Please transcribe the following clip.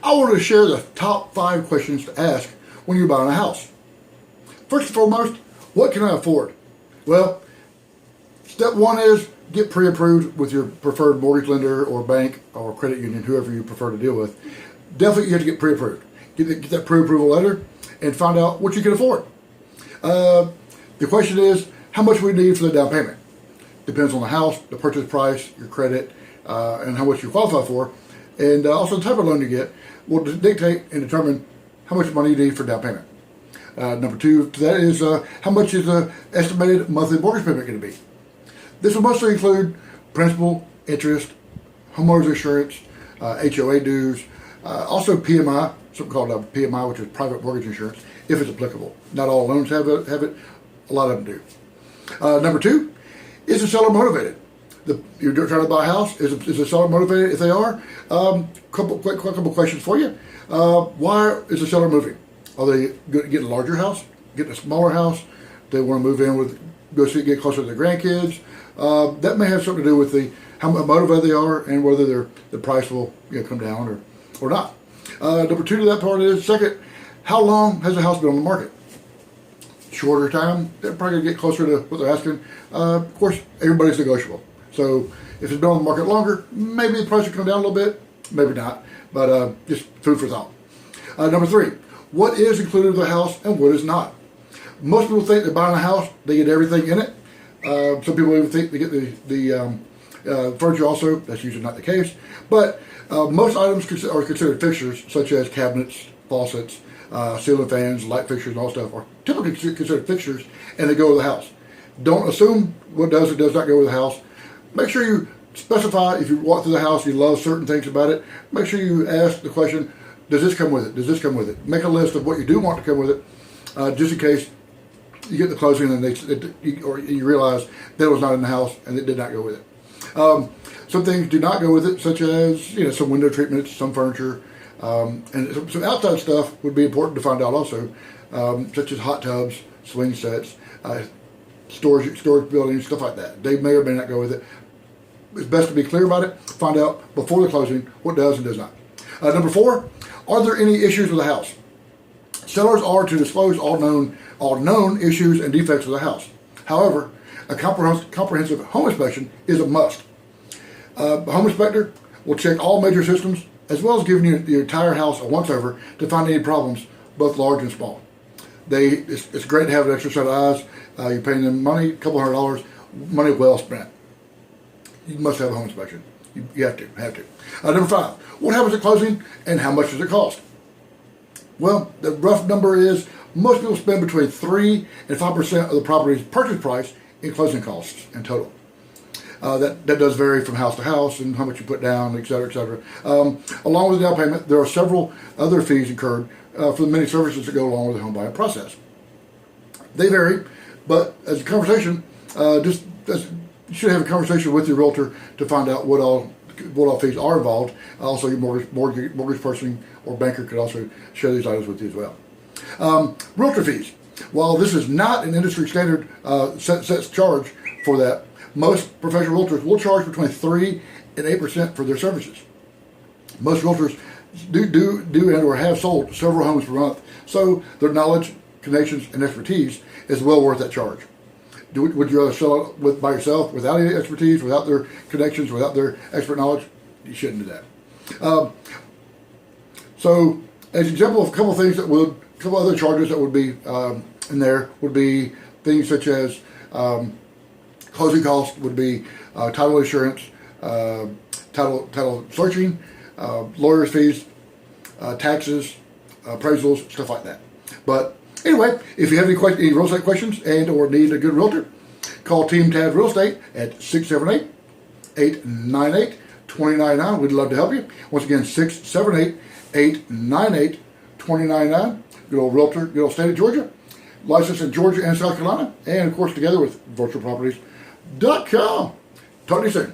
I wanted to share the top 5 questions to ask when you're buying a house. First and foremost, what can I afford? Well, step 1 is get pre-approved with your preferred mortgage lender or bank or credit union, whoever you prefer to deal with. Definitely you have to get pre-approved. Get that pre-approval letter and find out what you can afford. The question is, how much we need for the down payment? Depends on the house, the purchase price, your credit, and how much you qualify for. And also the type of loan you get will dictate and determine how much money you need for down payment. Number 2 to that is how much is the estimated monthly mortgage payment going to be? This will mostly include principal, interest, homeowners insurance, HOA dues, also PMI, something called PMI, which is private mortgage insurance, if it's applicable. Not all loans have it. A lot of them do. Number 2, is the seller motivated? You're trying to buy a house. Is the seller motivated? If they are, couple questions for you. Why is the seller moving? Are they getting a larger house? Getting a smaller house? They want to move in get closer to their grandkids. That may have something to do with how motivated they are and whether the price will come down or not. Number 2 to that part is, second, how long has the house been on the market? Shorter time, they're probably going to get closer to what they're asking. Of course, everybody's negotiable. So if it's been on the market longer, maybe the price will come down a little bit, maybe not, but just food for thought. Number 3, what is included with the house and what is not? Most people think they're buying a house, they get everything in it. Some people even think they get the furniture also. That's usually not the case. But most items are considered fixtures, such as cabinets, faucets, ceiling fans, light fixtures, and all stuff are typically considered fixtures, and they go with the house. Don't assume what does or does not go with the house. Make sure you specify, if you walk through the house, you love certain things about it, make sure you ask the question, does this come with it? Does this come with it? Make a list of what you do want to come with it, just in case you get the closing and you realize that it was not in the house and it did not go with it. Some things do not go with it, such as some window treatments, some furniture, and some outside stuff would be important to find out also, such as hot tubs, swing sets, storage buildings, stuff like that. They may or may not go with it. It's best to be clear about it. Find out before the closing what does and does not. Number 4, are there any issues with the house? Sellers are to disclose all known issues and defects of the house. However, a comprehensive home inspection is a must. A home inspector will check all major systems as well as giving you the entire house a once-over to find any problems, both large and small. It's great to have an extra set of eyes. You're paying them money, a couple $100, money well spent. You must have a home inspection. You have to. Number 5, what happens at closing and how much does it cost? Well, the rough number is most people spend between 3 and 5% of the property's purchase price in closing costs in total. That does vary from house to house and how much you put down, et cetera, et cetera. Along with the down payment, there are several other fees incurred for the many services that go along with the home buying process. They vary, but as a conversation, you should have a conversation with your realtor to find out what all fees are involved. Also, your mortgage person or banker could also share these items with you as well. Realtor fees. While this is not an industry standard set charge for that, most professional realtors will charge between 3 and 8% for their services. Most realtors do and or have sold several homes per month, so their knowledge, connections, and expertise is well worth that charge. Would you rather sell it by yourself without any expertise, without their connections, without their expert knowledge? You shouldn't do that. So, as an example of a couple other charges that would be in there would be things such as closing costs, would be title insurance, title searching, lawyers' fees, taxes, appraisals, stuff like that. But anyway, if you have any real estate questions and or need a good realtor, call Team Tad Real Estate at 678-898-2099. We'd love to help you. Once again, 678-898-2099. Good old realtor, good old state of Georgia. Licensed in Georgia and South Carolina. And of course, together with virtualproperties.com. Talk to you soon.